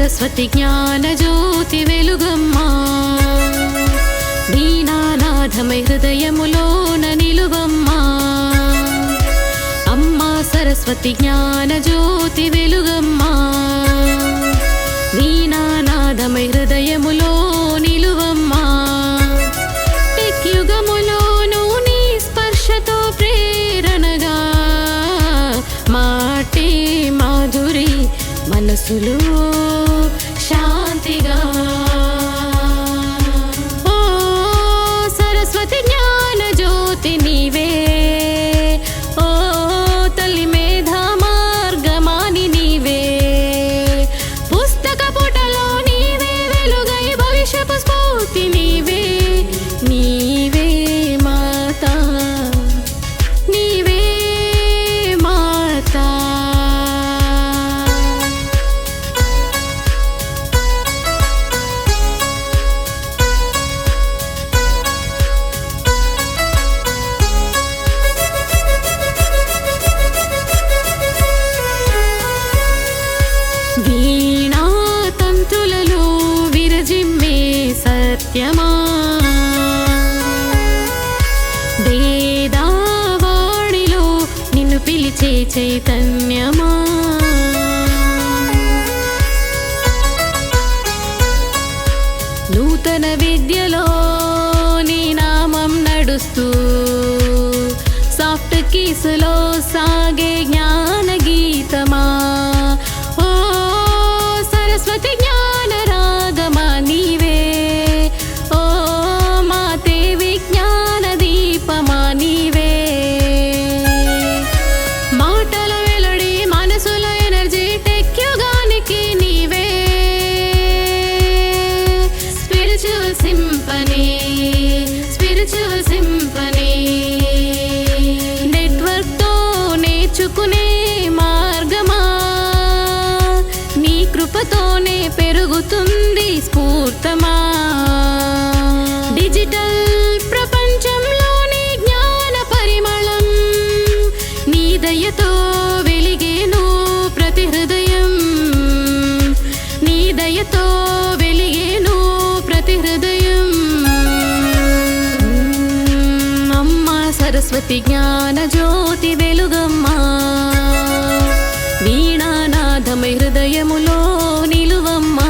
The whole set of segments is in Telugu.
సరస్వతి జ్ఞాన జ్యోతి వెలుగమ్మా వీణానాదమై హృదయములోన నిలువమ్మా అమ్మా సరస్వతి జ్ఞాన జ్యోతి వెలుగమ్మా వీణానాదమై హృదయములో నిలువమ్మా యుగములోను నీ స్పర్శతో ప్రేరణగా మాటే మాధురి మనసులో శాంతిగా ఓ సరస్వతి జ్ఞాన జ్యోతి నీవే ఓ తల్లి మేధా మార్గమాని నీవే పుస్తక పుటలో నీవే వెలుగై భవిష్యపు స్ఫూర్తి నీవే నీవే మాతా నీవే మాతా వీణా తంతులలో విరజిమ్మే సత్యమా వేదావాణిలో నిన్ను పిలిచే చైతన్యమా నూతన విద్యలో నీ నామం నడుస్తూ సాఫ్ట్ కీసులో సాగే జ్ఞాన గీతమా ఓ సరస్వతి జ్ఞాన రాగమా నీవే ఓ మాతే విజ్ఞాన దీపమా నీవే మాటల వెలుడి మనసుల ఎనర్జీ టెక్యుగానికి నీవే స్పిరిచువల్ సింపనీ నెట్వర్క్ తో నేర్చుకునే మార్గమా నీ కృపతోనే పెరుగుతుంది స్ఫూర్తమా డిజిటల్ ప్రపంచంలోని జ్ఞాన పరిమళం నీ దయతో వెలిగేను ప్రతి హృదయం నీ దయతో వెలిగేను ప్రతి హృదయం అమ్మా సరస్వతి జ్ఞాన జ్యోతి వెలుగమ్మా వీణానాదమై హృదయములో నిలువమ్మా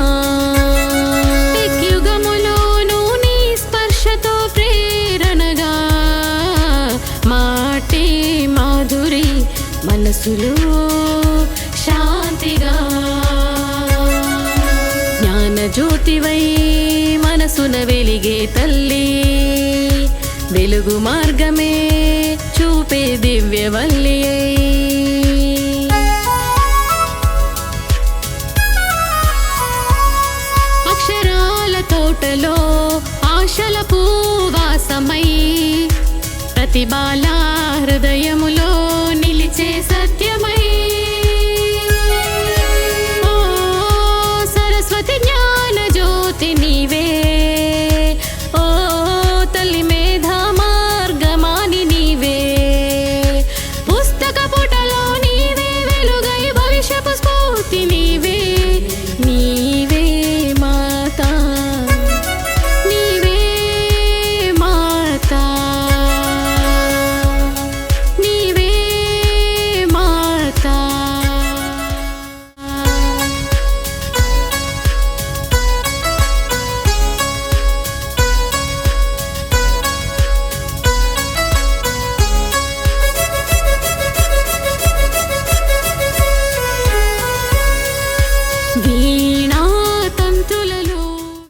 యుగములోను నీ స్పర్శతో ప్రేరణగా మాటే మాధురి మనసులో శాంతిగా జ్ఞాన జ్యోతివై మనసున వెలిగే తల్లి వెలుగు మార్గమే చూపే దివ్యవల్లి అక్షరాల తోటలో ఆశల పూవాసమై ప్రతిభాల హృదయములో నిలిచే సత్య